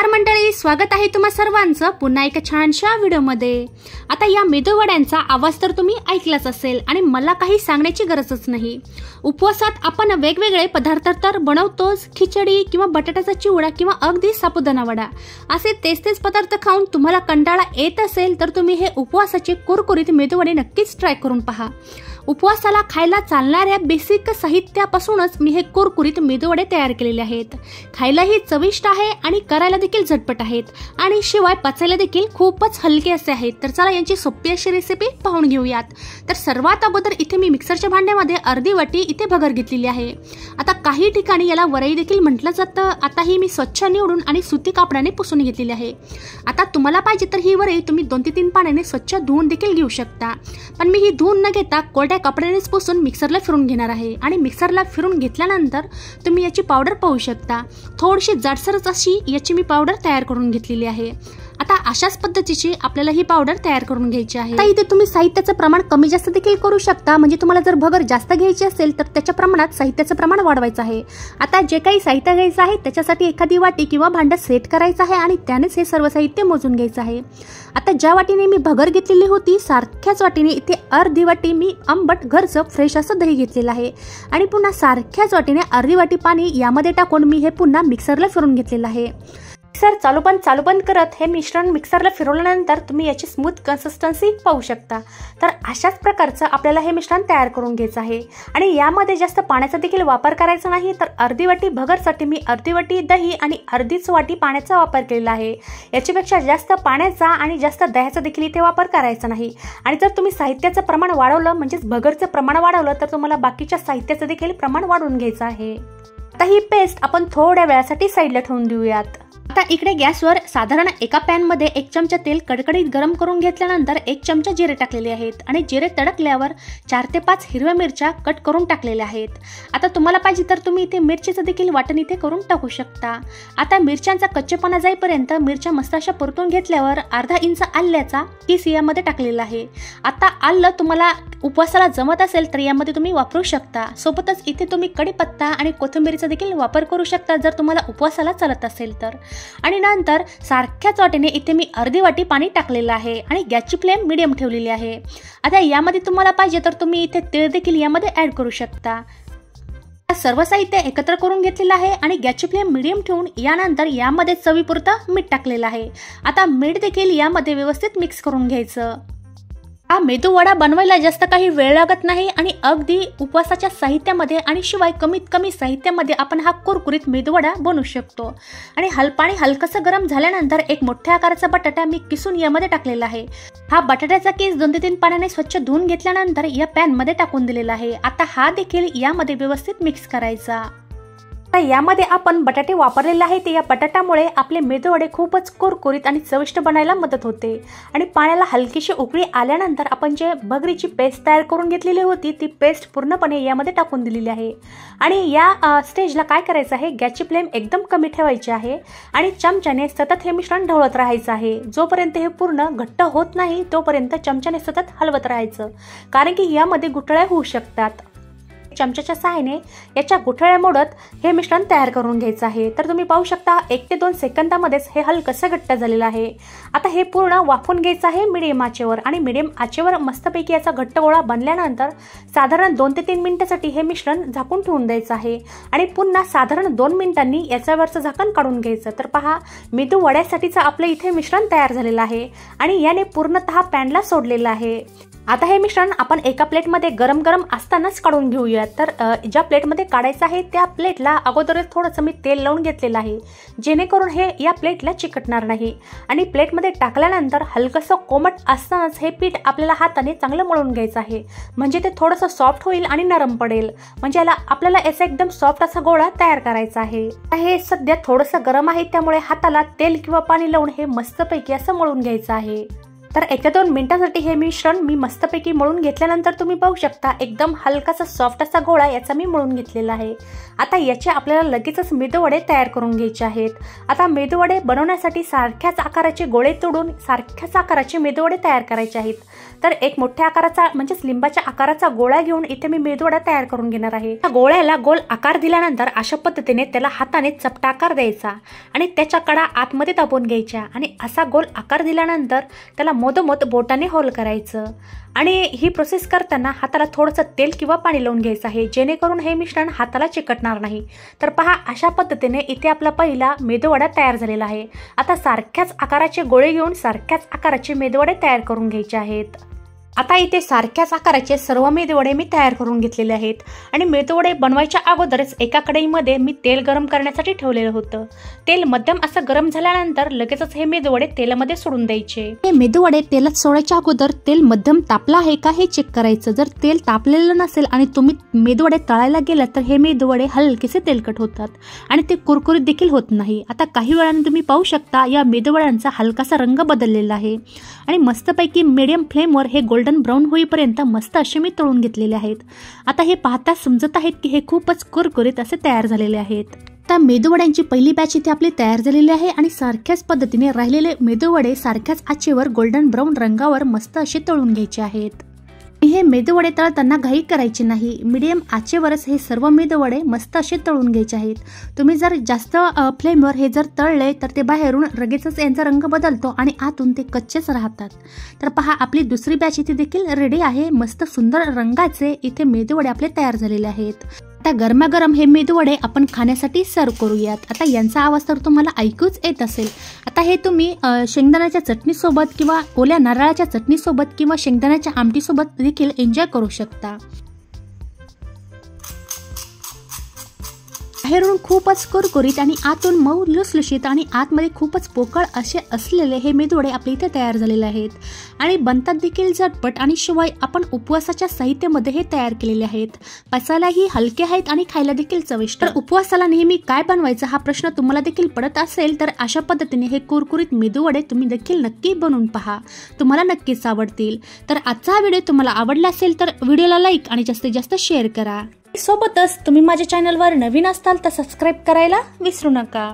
नमस्कार मंडळी, स्वागत आहे तुम्हा सर्वांचं पुन्हा एका छानशा व्हिडिओमध्ये। आता या मेदूवड्यांचा आवाज तर तुम्ही ऐकलाच असेल आणि मला काही सांगण्याची गरजच नाही। उपवासात आपण वेगवेगळे पदार्थ तर बनवतोच, खिचडी किंवा बटाट्याचा चिवडा किंवा अगदी साबुदाणा वडा असे तेच पदार्थ खाऊन तुम्हाला कंटाळा येत असेल तर तुम्ही हे उपवासाचे कुरकुरीत मेदूवडे नक्कीच ट्राय करून पहा। उपवासाला खायला चालणाऱ्या बेसिक साहित्यापासूनच मी हे कुरकुरीत मेदूवडे तयार केलेले आहेत। खायलाही चविष्ट आहे आणि करायला देखील झटपट आहेत आणि शिवाय पचायला देखील खूपच हलके असे आहेत। तर चला यांची सोपी अशी रेसिपी पाहून घेऊयात। तर सर्वात अगोदर इथे मी मिक्सरच्या भांड्यामध्ये अर्धी वाटी इथे भगर घेतलेली आहे। आता काही ठिकाणी याला वरई देखील म्हटलं जातं। आता ही मी स्वच्छ निवडून आणि सुती कापडाने पुसून घेतलेली आहे। आता तुम्हाला पाहिजे तर ही वरई तुम्ही 2 ते 3 पाण्याने स्वच्छ धुवून देखील घेऊ शकता, पण मी ही धुवून न घेता कोरड्या कपड्यानेच पुसून मिक्सरला फिरून घेणार आहे। आणि मिक्सरला फिरून घेतल्यानंतर तुम्ही याची पावडर पाहू शकता। थोडीशी जाडसरच अशी याची मी पावडर तयार करून घेतलेली आहे। आता अशाच पद्धतीची आपल्याला ही पावडर तयार करून घ्यायची आहे। आता इथे तुम्ही साहित्याचं प्रमाण कमी जास्त देखील करू शकता, म्हणजे तुम्हाला जर भगर जास्त घ्यायची असेल तर त्याच्या प्रमाणात साहित्याचं प्रमाण वाढवायचं आहे। आता जे काही साहित्य घ्यायचं आहे त्याच्यासाठी एखादी वाटी किंवा भांडं सेट करायचं आहे आणि त्यानेच हे सर्व साहित्य मोजून घ्यायचं आहे। आता ज्या वाटीने मी भगर घेतलेली होती सारख्याच वाटीने इथे अर्धी वाटी मी आंबट घरचं फ्रेश असं दही घेतलेलं आहे आणि पुन्हा सारख्याच वाटीने अर्धी वाटी पाणी यामध्ये टाकून मी हे पुन्हा मिक्सरला फिरून घेतलेलं आहे। मिक्सर चालू बंद करत हे मिश्रण मिक्सरला फिरवल्यानंतर तुम्ही याची स्मूथ कन्सिस्टन्सी पाहू शकता। तर अशाच प्रकारचं आपल्याला हे मिश्रण तयार करून घ्यायचं आहे आणि यामध्ये जास्त पाण्याचा देखील वापर करायचा नाही। तर अर्धी वाटी भगरसाठी मी अर्धी वाटी दही आणि अर्धीच वाटी पाण्याचा वापर केलेला आहे। याच्यापेक्षा जास्त पाण्याचा आणि जास्त दह्याचा देखील इथे वापर करायचा नाही। आणि जर तुम्ही साहित्याचं प्रमाण वाढवलं म्हणजेच भगरचं प्रमाण वाढवलं तर तुम्हाला बाकीच्या साहित्याचं देखील प्रमाण वाढवून घ्यायचं आहे। आता ही पेस्ट आपण थोड्या वेळासाठी साईडला ठेवून देऊयात। आता इकडे गॅसवर साधारण एका पॅन मध्ये 1 चमचा तेल कडकडीत गरम करून घेतल्यानंतर 1 चमचा जिरे टाकलेले आहेत आणि जिरे तडकल्यावर 4 ते 5 हिरव्या मिरच्या कट करून टाकलेल्या आहेत। आता तुम्हाला पाहिजे तर तुम्ही इथे मिरचीचं देखील वाटण इथे करून टाकू शकता। आता मिरच्यांचा कच्चेपणा जाईपर्यंत मिरच्या मस्त अशा परतून घेतल्यावर अर्धा इंच आल्याचा किस यामध्ये टाकलेला आहे। आता आलं तुम्हाला उपवासाला जमत असेल तर यामध्ये तुम्ही वापरू शकता। सोबतच इथे तुम्ही कढीपत्ता आणि कोथिंबीरचा देखील वापर करू शकता जर तुम्हाला उपवासाला चालत असेल तर। आणि नंतर सारख्याच वाटीने इथे मी अर्धी वाटी पाणी टाकलेलं आहे आणि गॅसची फ्लेम मीडियम ठेवलेली आहे। आता यामध्ये तुम्हाला पाहिजे तर तुम्ही इथे तेल देखील यामध्ये ऍड करू शकता। सर्व साहित्य एकत्र करून घेतलेलं आहे आणि गॅसची फ्लेम मीडियम ठेवून यानंतर यामध्ये चवीपुरतं मीठ टाकलेलं आहे। आता मीठ देखील यामध्ये व्यवस्थित मिक्स करून घ्यायचं। हा मेदू वडा बनवायला जास्त काही वेळ लागत नाही आणि अगदी उपवासाच्या साहित्यामध्ये आणि शिवाय कमीत कमी साहित्यामध्ये आपण हा कुरकुरीत मेदू वडा बनवू शकतो। आणि पाणी हलकसं गरम झाल्यानंतर एक मोठ्या आकाराचा बटाटा मी किसून यामध्ये टाकलेला आहे। हा बटाट्याचा किस 2 ते 3 पाण्याने स्वच्छ धुवून घेतल्यानंतर या पॅन मध्ये टाकून दिलेला आहे। आता हा देखील यामध्ये व्यवस्थित मिक्स करायचा। यामध्ये आपण बटाटे वापरलेले आहेत। या बटाट्यामुळे आपले मेदूवडे खूपच कुरकुरीत आणि चविष्ट बनायला मदत होते। आणि पाण्याला हलकीशी उकळी आल्यानंतर आपण जे भगरीची पेस्ट तयार करून घेतलेली होती ती पेस्ट पूर्णपणे यामध्ये टाकून दिलेली आहे। आणि या स्टेजला काय करायचं आहे, गॅसची फ्लेम एकदम कमी ठेवायची आहे आणि चमच्याने सतत हे मिश्रण ढवळत राहायचं आहे। जोपर्यंत हे पूर्ण घट्ट होत नाही तोपर्यंत चमच्याने सतत हलवत राहायचं, कारण की यामध्ये गुठळ्या होऊ शकतात। चमच्याच्या सहाय्याने याच्या गुठळ्या मोडत हे मिश्रण तयार करून घ्यायचं आहे। तर तुम्ही पाहू शकता 1 ते 2 सेकंदामध्येच हे हलकसं घट्ट झालेलं आहे। आता हे पूर्ण वाफवून घ्यायचं आहे मीडियम आचेवर आणि मीडियम आचेवर मस्तपैकी याचा घट्ट गोळा बनल्यानंतर साधारण 2 ते 3 मिनिटांसाठी हे मिश्रण झाकून ठेवून द्यायचं आहे आणि पुन्हा साधारण 2 मिनिटांनी याच्यावरचं झाकण काढून घ्यायचं। तर पहा, मेदू वड्यासाठीचं आपलं इथे मिश्रण तयार झालेलं आहे आणि याने पूर्णतः पॅनला सोडलेलं आहे। आता हे मिश्रण आपण एका प्लेटमध्ये गरम असतानाच काढून घेऊया। तर ज्या प्लेटमध्ये काढायचं आहे त्या प्लेटला अगोदरच थोडंसं मी तेल लावून घेतलेलं आहे, जेणेकरून हे या प्लेटला चिकटणार नाही। आणि प्लेटमध्ये टाकल्यानंतर हलकसं कोमट असतानाच हे पीठ आपल्याला हाताने चांगलं मळून घ्यायचं आहे, म्हणजे ते थोडंसं सॉफ्ट होईल आणि नरम पडेल। म्हणजे आपल्याला याचा एकदम सॉफ्ट असा गोळा तयार करायचा आहे। हे सध्या थोडंसं गरम आहे त्यामुळे हाताला तेल किंवा पाणी लावून हे मस्तपैकी असं मळून घ्यायचं आहे। तर 1-2 मिनिटांसाठी हे मिश्रण मी मस्तपैकी मळून घेतल्यानंतर तुम्ही पाहू शकता एकदम हलकासा सॉफ्ट असा गोळा याचा मी मळून घेतलेला आहे। आता याचे आपल्याला लगेचच मेदूवडे तयार करून घ्यायचे आहेत। आता मेदूवडे बनवण्यासाठी सारख्याच आकाराचे गोळे तोडून सारख्याच आकाराचे मेदूवडे तयार करायचे आहेत। तर एक मोठ्या आकाराचा म्हणजे लिंबाच्या आकाराचा गोळा घेऊन इथे मी मेदूवडा तयार करून घेणार आहे। या गोळ्याला गोल आकार दिल्यानंतर अशा पद्धतीने त्याला हाताने चपटा आकार द्यायचा आणि त्याच्या कडा आतमध्ये दाबून घ्यायच्या आणि असा गोल आकार दिल्यानंतर त्याला मधोमध बोटाने होल करायचं आणि ही प्रोसेस करताना हाताला थोडंसं तेल किंवा पाणी लावून घ्यायचं आहे जेणेकरून हे मिश्रण हाताला चिकटणार नाही। तर पहा अशा पद्धतीने इथे आपला पहिला मेदूवडा तयार झालेला आहे। आता सारख्याच आकाराचे गोळे घेऊन सारख्याच आकाराचे मेदूवडे तयार करून घ्यायचे आहेत। आता इथे सारख्याच आकाराचे सर्व मेदूवडे मी तयार करून घेतलेले आहेत आणि मेदूवडे बनवायच्या अगोदरच एका कढईमध्ये मी तेल गरम करण्यासाठी ठेवलेलं होतं। तेल मध्यम असं गरम झाल्यानंतर लगेचच हे मेदूवडे तेलामध्ये सोडून द्यायचे। हे मेदूवडे तेलात सोडायच्या अगोदर तेल मध्यम तापलं आहे का हे चेक करायचं। जर तेल तापलेलं नसेल आणि तुम्ही मेदूवडे तळायला गेलात तर हे मेदूवडे हलकेसे तेलकट होतात आणि ते कुरकुरीत देखील होत नाही। आता काही वेळाने तुम्ही पाहू शकता या मेदूवड्यांचा हलकासा रंग बदललेला आहे आणि मस्तपैकी मीडियम फ्लेमवर हे गोल्डन ब्राउन होईपर्यंत मस्त असे मी तळून घेतलेले आहेत। आता हे पाहता समजत आहेत की हे खूपच कुरकुरीत असे तयार झालेले आहेत। आता मेदूवड्यांची पहिली बॅच इथे आपली तयार झालेली आहे आणि सारख्याच पद्धतीने राहिलेले मेदूवडे सारख्याच आचेवर गोल्डन ब्राउन रंगावर मस्त असे तळून घ्यायचे आहेत। हे मेदूवडे तळताना घाई करायची नाही, मीडियम आचेवरच हे सर्व मेदूवडे मस्त असे तळून घ्यायचे आहेत। तुम्ही जर जास्त फ्लेमवर हे जर तळले तर ते बाहेरून लगेचच यांचा रंग बदलतो आणि आतून ते कच्चेच राहतात। तर पहा आपली दुसरी बॅच इथे देखील रेडी आहे। मस्त सुंदर रंगाचे इथे मेदूवडे आपले तयार झालेले आहेत। आता गरमागरम हे मेदूवडे आपण खाण्यासाठी सर्व करूयात। आता यांचा आवाज तर तुम्हाला ऐकूच येत असेल। आता हे तुम्ही शेंगदाण्याच्या चटणीसोबत किंवा ओल्या नारळाच्या चटणीसोबत किंवा शेंगदाण्याच्या आमटीसोबत देखील एन्जॉय करू शकता। बाहेरून खूपच कुरकुरीत आणि आतून मऊ लुसलुशीत आणि आतमध्ये खूपच पोकळ असे असलेले हे मेदूवडे आपले इथे तयार झालेले आहेत आणि बनतात देखील झटपट आणि शिवाय आपण उपवासाच्या साहित्यामध्ये हे तयार केलेले आहेत। पचायलाही हलके आहेत आणि खायला देखील चविष्ट। तर उपवासाला नेहमी काय बनवायचं हा प्रश्न तुम्हाला देखील पडत असेल तर अशा पद्धतीने हे कुरकुरीत मेदूवडे तुम्ही देखील नक्की बनवून पहा, तुम्हाला नक्कीच आवडतील। तर आजचा हा व्हिडिओ तुम्हाला आवडला असेल तर व्हिडिओला लाईक आणि जास्तीत जास्त शेअर करा। सोबतच तुम्ही माझ्या चॅनलवर नवीन असताल तर सबस्क्राईब करायला विसरू नका।